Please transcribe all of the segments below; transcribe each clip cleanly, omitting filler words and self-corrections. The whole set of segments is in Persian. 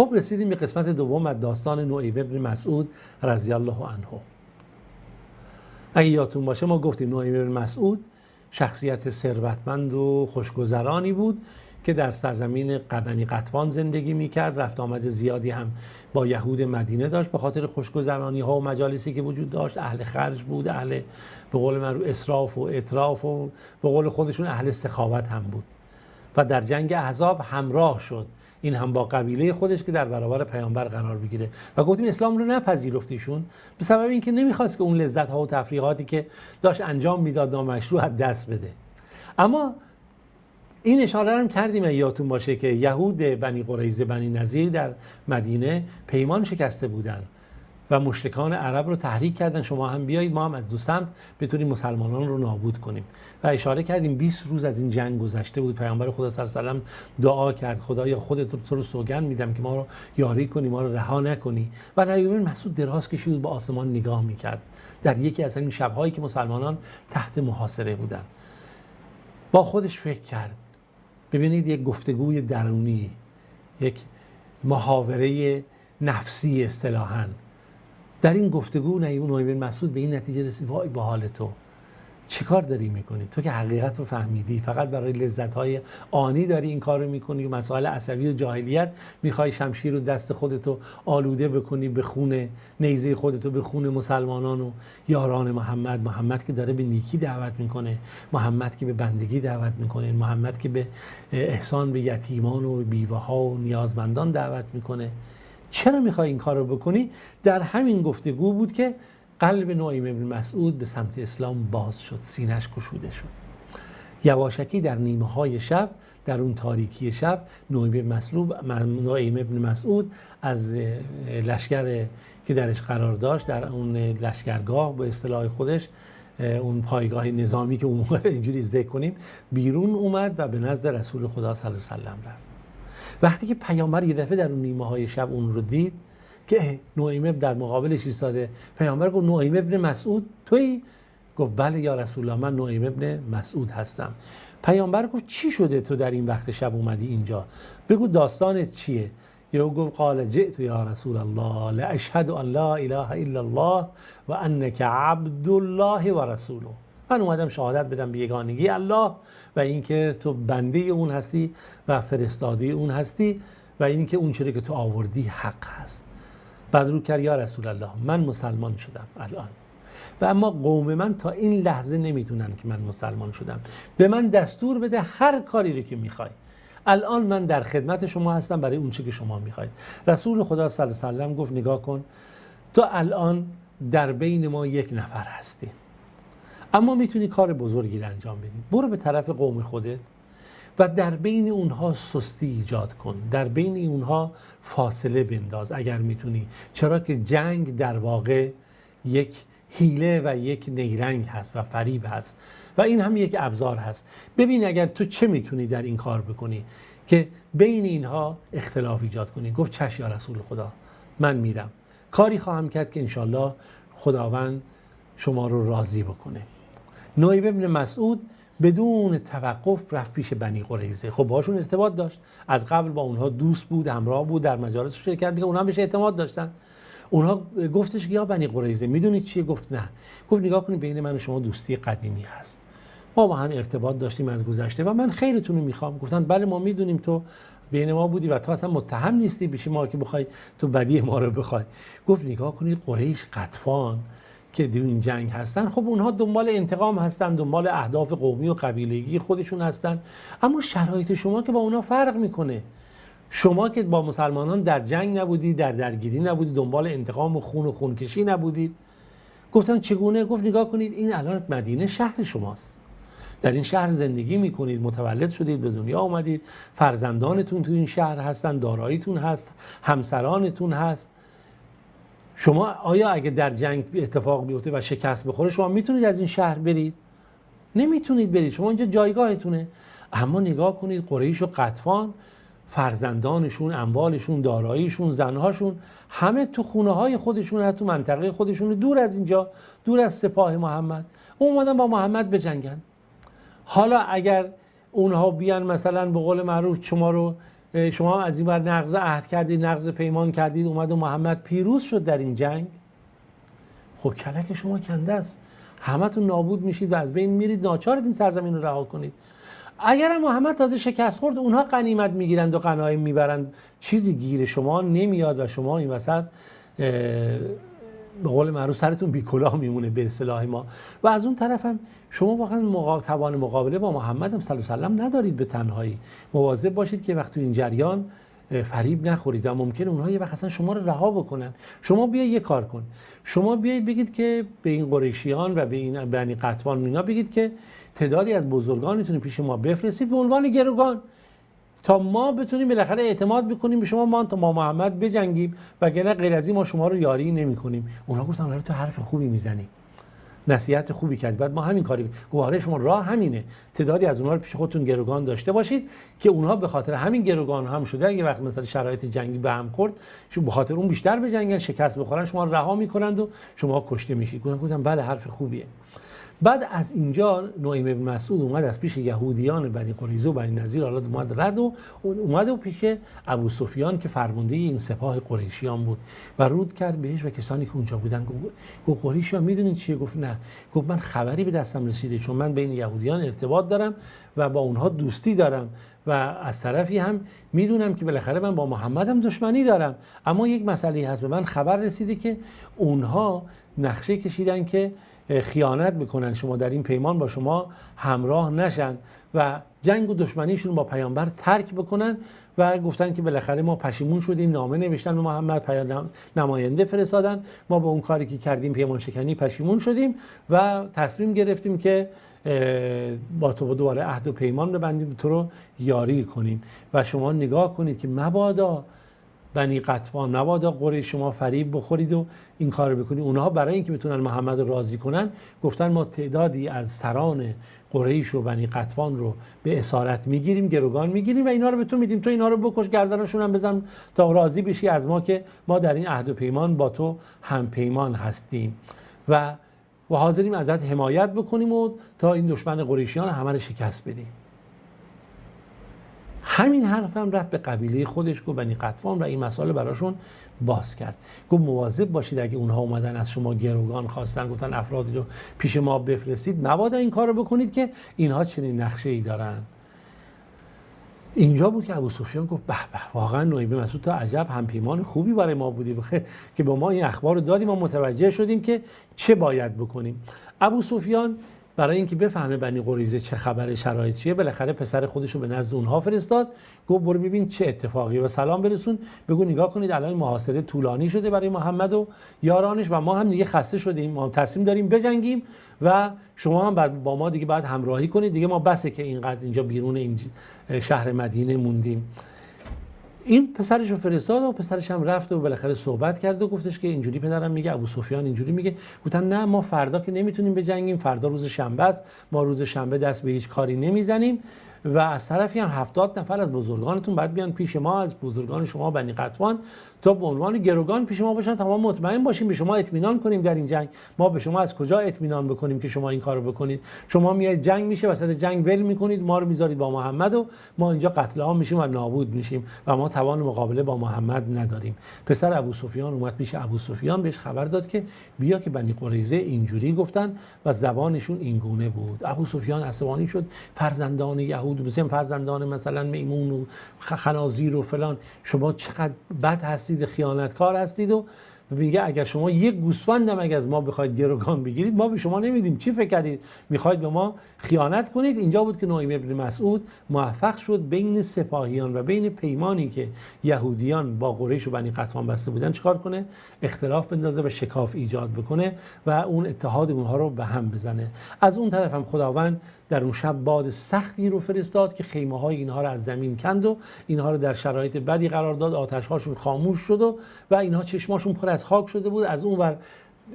خب رسیدیم به قسمت دوم از داستان نعیم ابن مسعود رضی الله عنه. اگه یادتون باشه ما گفتیم نعیم ابن مسعود شخصیت ثروتمند و خوشگذرانی بود که در سرزمین بنی قطفان زندگی میکرد، رفت آمد زیادی هم با یهود مدینه داشت به خاطر خوشگذرانی ها و مجالسی که وجود داشت. اهل خرج بود، اهل به قول معروف اسراف و اطراف و به قول خودشون اهل سخاوت هم بود و در جنگ احزاب همراه شد، این هم با قبیله خودش که در برابر پیامبر قرار بگیره و گفتیم اسلام رو نپذیرفتیشون به سبب اینکه نمیخواست که اون لذت ها و تفریحاتی که داشت انجام میداد نامشروع از دست بده. اما این اشاره هم کردیم یادتون باشه که یهود بنی قریظه بنی نضیر در مدینه پیمان شکسته بودن و مشرکان عرب رو تحریک کردن شما هم بیایید ما هم از دو سمت بتونیم مسلمانان رو نابود کنیم و اشاره کردیم 20 روز از این جنگ گذشته بود. پیامبر خدا صلی الله علیه و آله دعا کرد خدایا خودت تو رو سوگند میدم که ما رو یاری کنی، ما رو رها نکنی و نعیم بن مسعود دراز کشید به آسمان نگاه میکرد در یکی از این شب‌هایی که مسلمانان تحت محاصره بودن. با خودش فکر کرد. ببینید یک گفتگوی درونی، یک محاوره نفسی اصطلاحاً. در این گفتگو نعیم بن مسعود به این نتیجه رسید وای با حال تو چی کار داری میکنی؟ تو که حقیقت رو فهمیدی، فقط برای لذت‌های آنی داری این کار رو میکنی و مسائل عصبی و جاهلیت میخوای شمشیر رو دست خودتو آلوده بکنی به خون نیزه خودتو، به خون مسلمانان و یاران محمد که داره به نیکی دعوت میکنه، محمد که به بندگی دعوت میکنه، محمد که به احسان به یتیمان و بیوه ها و نیازمندان دعوت میکنه. چرا میخوای این کار رو بکنی؟ در همین گفتگو بود که قلب نعیم بن مسعود به سمت اسلام باز شد، سینه‌اش گشوده شد. یواشکی در نیمه های شب، در اون تاریکی شب، نعیم بن مسعود از لشکر که درش قرار داشت، در اون لشکرگاه به اصطلاح خودش، اون پایگاه نظامی که اون موقع اینجوری ذکر کنیم، بیرون اومد و به نزد رسول خدا صلی الله علیه و آله رفت. وقتی که پیامبر یه دفعه در اون نیمه های شب اون رو دید که نعیم در مقابلش ایستاده، پیامبر گفت نعیم ابن مسعود تویی؟ گفت بله یا رسول الله من نعیم ابن مسعود هستم. پیامبر گفت چی شده تو در این وقت شب اومدی اینجا؟ بگو داستانت چیه؟ یا گفت قال جئت یا رسول الله لاشهد ان لا اله الا الله و انک عبد الله و رسوله. من اومدم شهادت بدم به یگانگی الله و اینکه تو بنده اون هستی و فرستاده اون هستی و اینکه اون چیزی که تو آوردی حق هست. بعد رو کرد یا رسول الله من مسلمان شدم الان و اما قوم من تا این لحظه نمیدونن که من مسلمان شدم، به من دستور بده هر کاری رو که میخوای. الان من در خدمت شما هستم برای اون چیزی که شما میخواید. رسول خدا صلی الله علیه و آله گفت نگاه کن تو الان در بین ما یک نفر هستی اما میتونی کار بزرگی رو انجام بدی. برو به طرف قوم خودت و در بین اونها سستی ایجاد کن، در بین اونها فاصله بنداز اگر میتونی، چرا که جنگ در واقع یک حیله و یک نیرنگ هست و فریب هست و این هم یک ابزار هست. ببین اگر تو چه میتونی در این کار بکنی که بین اینها اختلاف ایجاد کنی. گفت چشم یا رسول خدا من میرم، کاری خواهم کرد که انشالله خداوند شما رو راضی بکنه. نعیم بن مسعود بدون توقف رفت پیش بنی قریظه. خب باشون ارتباط داشت، از قبل با اونها دوست بود، همراه بود، در مجالس شرکت می‌کرد، اونها بهش اعتماد داشتن. اونها گفتش که یا بنی قریظه میدونید چیه؟ گفت نه. گفت نگاه کنید بین من و شما دوستی قدیمی هست، ما با هم ارتباط داشتیم از گذشته و من خیرتون رو میخوام. گفتن بله ما میدونیم تو بین ما بودی و تو اصلا متهم نیستی بشی ما که بخوای تو بدی ما رو بخوای. گفت نگاه کنید قریش قطفان که در این جنگ هستن، خب اونها دنبال انتقام هستن، دنبال اهداف قومی و قبیلگی خودشون هستن، اما شرایط شما که با اونها فرق میکنه. شما که با مسلمانان در جنگ نبودی، در درگیری نبودی، دنبال انتقام و خونکشی نبودید. گفتن چگونه؟ گفت نگاه کنید این الان مدینه شهر شماست، در این شهر زندگی میکنید، متولد شدید، به دنیا آمدید، فرزندانتون تو این شهر هستن، داراییتون هست، همسرانتون هست. شما آیا اگه در جنگ اتفاق بیفته و شکست بخوره شما میتونید از این شهر برید؟ نمیتونید برید، شما اینجا جایگاهتونه. اما نگاه کنید قریش و قطفان، فرزندانشون، اموالشون، داراییشون، زنهاشون همه تو خونه های خودشون، حتی تو منطقه خودشون، دور از اینجا، دور از سپاه محمد، اومدن با محمد بجنگن. حالا اگر اونها بیان مثلا به قول معروف شما رو شما از این ور نقض عهد کردید، نقض پیمان کردید، اومد و محمد پیروز شد در این جنگ. خب کلک شما کنده است، همتون نابود میشید و از بین میرید، ناچارید این سرزمین رو رها کنید. اگر محمد تازه شکست خورد، اونها غنیمت میگیرند و غنایم میبرند، چیزی گیر شما نمیاد و شما این وسط به قول معروف سرتون بی کلاه میمونه به اصطلاح ما. و از اون طرف هم شما واقعا توان مقابله با محمد صلی الله علیه و سلم ندارید. به تنهایی مواظب باشید که وقتی این جریان فریب نخورید و ممکنه اونها یه وقت اصلا شما رو رها بکنن. شما بیاید یه کار کن، شما بیاید بگید که به این قریشیان و به این بنی قطوان اینا بگید که تعدادی از بزرگانتون پیش ما بفرستید به عنوان گروگان تا ما بتونیم بالاخره اعتماد بکنیم به شما، تا ما محمد بجنگیم، وگرنه غیر از این ما شما رو یاری نمی‌کنیم. اونها گفتن آره تو حرف خوبی میزنی، نصیحت خوبی کردی، بعد ما همین کاری گواره شما راه همینه، تعدادی از اونها رو پیش خودتون گروگان داشته باشید که اونها به خاطر همین گروگان هم شده اگه وقت مثلا شرایط جنگی به هم خورد به خاطر اون بیشتر بجنگن، شکست بخورن، شما رها میکنند و شما کشته میشید. گفتم بله حرف خوبیه. بعد از اینجا نعیم بن مسعود اومد از پیش یهودیان بنی قریظه و بنی نضیر، حالا اومد و پیش ابو سفیان که فرمانده این سپاه قریشیان بود و رود کرد بهش و کسانی که اونجا بودن. گفت قریشیان میدونید چیه؟ گفت نه. گفت من خبری به دستم رسیده، چون من بین یهودیان ارتباط دارم و با اونها دوستی دارم و از طرفی هم میدونم که بالاخره من با محمدم دشمنی دارم، اما یک مسئله هست، به من خبر رسیده که اونها نقشه کشیدن که خیانت بکنن، شما در این پیمان با شما همراه نشن و جنگ و دشمنیشون با پیامبر ترک بکنن و گفتن که بالاخره ما پشیمون شدیم، نامه نوشتن به محمد، نماینده فرستادن، ما به اون کاری که کردیم پیمان شکنی پشیمون شدیم و تصمیم گرفتیم که با تو دوباره عهد و پیمان ببندیم، تو رو یاری کنیم و شما نگاه کنید که مبادا بنی قطوان، مبادا قریش شما فریب بخورید و این کار بکنید. اونها برای اینکه بتونن محمد رو راضی کنن گفتن ما تعدادی از سران قریش و بنی قطوان رو به اسارت میگیریم، گروگان میگیریم و اینا رو به تو میدیم، تو اینا رو بکش، گردنشون هم بزن تا راضی بشی از ما که ما در این عهد و پیمان با تو هم پیمان هستیم و حاضریم ازت حمایت بکنیم و تا این دشمن قریشیان همه رو شکست بدیم. همین حرف هم رفت به قبیله خودش، گفت بنی قطوان و این مسئله براشون باز کرد. گفت مواظب باشید اگه اونها اومدن از شما گروگان خواستن، گفتن افرادی رو پیش ما بفرستید، مبادا این کار رو بکنید که اینها چنین نقشه‌ای دارن. اینجا بود که ابو سفیان گفت به به، واقعا نعیم مسعود تا عجب همپیمان خوبی برای ما بودی که به ما این اخبار رو دادیم، ما متوجه شدیم که چه باید بکنیم. ابو سفیان برای اینکه بفهمه بنی قریظه چه خبر، شرایط چیه، بالاخره پسر خودش رو به نزد اونها فرستاد، گفت برو ببین چه اتفاقی و سلام برسون، بگو نگاه کنید الان محاصره طولانی شده برای محمد و یارانش و ما هم دیگه خسته شدیم، ما تصمیم داریم بجنگیم و شما هم با ما دیگه باید همراهی کنید، دیگه ما بسه که اینقدر اینجا بیرون این شهر مدینه موندیم. این پسرش رو فرستاد و پسرش هم رفت و بالاخره صحبت کرد و گفتش که اینجوری پدرم میگه، ابو سفیان اینجوری میگه. گفتن نه ما فردا که نمیتونیم بجنگیم، فردا روز شنبه است، ما روز شنبه دست به هیچ کاری نمیزنیم و از طرفی هم 70 نفر از بزرگانتون باید بیان پیش ما، از بزرگان شما بنی قطوان، تا به عنوان گروگان پیش ما باشن تا ما مطمئن باشیم، به شما اطمینان کنیم در این جنگ. ما به شما از کجا اطمینان بکنیم که شما این کارو بکنید؟ شما میایید جنگ میشه، وسط جنگ ول میکنید، ما رو میذارید با محمد و ما اینجا قتل عام میشیم و نابود میشیم و ما توان مقابله با محمد نداریم. پسر ابو سفیان اومد پیش ابو سفیان، بهش خبر داد که بیا که بنی قریظه اینجوری گفتن و زبانشون اینگونه بود. ابو سفیان عصبانی شد، فرزندان یهود، مثلا فرزندان مثلا میمون و خنازیر و فلان، شما چقدر بد هستید، خیانتکار هستید و میگه اگر شما یک گوسفندم اگه از ما بخواید گروگان بگیرید ما به شما نمیدیم، چی فکر کردید میخواید به ما خیانت کنید؟ اینجا بود که نعیم بن مسعود موفق شد بین سپاهیان و بین پیمانی که یهودیان با قریش و بنی قطوان بسته بودن چیکار کنه؟ اختلاف بندازه و شکاف ایجاد بکنه و اون اتحاد اونها رو به هم بزنه. از اون طرف هم خداوند در اون شب باد سختی رو فرستاد که خیمه های اینها رو از زمین کند و اینها رو در شرایط بدی قرار داد، آتش هاشون خاموش شد و اینها چشماشون پر از خاک شده بود. از اون ور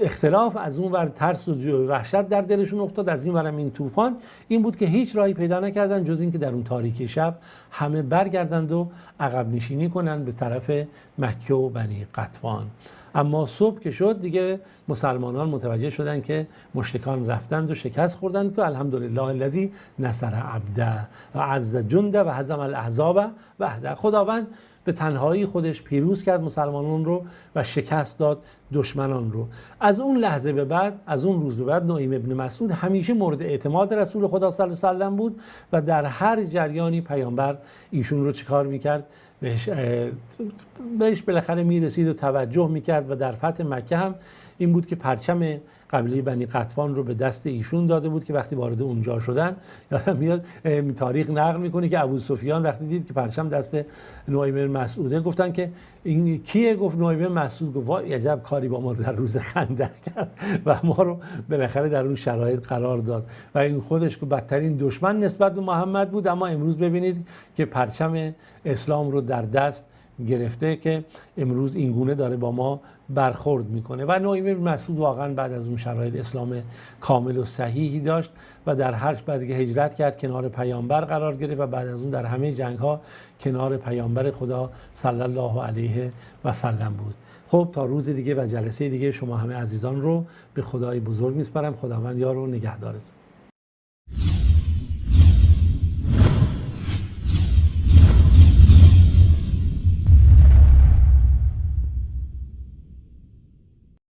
اختلاف از اون ور ترس و وحشت در دلشون افتاد، از این ورم این طوفان این بود که هیچ راهی پیدا نکردن جز این که در اون تاریکی شب همه برگردند و عقب نشینی کنند به طرف مکه و بنی قطفان. اما صبح که شد دیگه مسلمانان متوجه شدن که مشرکان رفتند و شکست خوردند که الحمدلله الذی نصر عبده و عز جنده و هزم الاحزاب وحده. خداوند به تنهایی خودش پیروز کرد مسلمانان رو و شکست داد دشمنان رو. از اون لحظه به بعد، از اون روز به بعد، نعیم ابن مسعود همیشه مورد اعتماد رسول خدا صلی الله علیه و سلم بود و در هر جریانی پیامبر ایشون رو چیکار میکرد؟ بهش بالاخره میرسید و توجه میکرد و در فتح مکه هم این بود که پرچم قبیله بنی قطفان رو به دست ایشون داده بود که وقتی وارد اونجا شدن، یادم میاد تاریخ نقل میکنه که ابو سفیان وقتی دید که پرچم دست نعیم بن مسعوده گفتن که این کیه؟ گفت نعیم بن مسعود. گفت وای عجب کاری با ما در روز خندق کرد و ما رو بالاخره در اون شرایط قرار داد و این خودش که بدترین دشمن نسبت به محمد بود، اما امروز ببینید که پرچم اسلام رو در دست گرفته که امروز این گونه داره با ما برخورد میکنه. و نعیم بن مسعود واقعا بعد از اون شرایط اسلام کامل و صحیحی داشت و در هر بعد که هجرت کرد کنار پیامبر قرار گرفت و بعد از اون در همه جنگ ها کنار پیامبر خدا صلی الله علیه و سلم بود. خب تا روز دیگه و جلسه دیگه شما همه عزیزان رو به خدای بزرگ میسپارم. خداوند یار و نگهدارتون.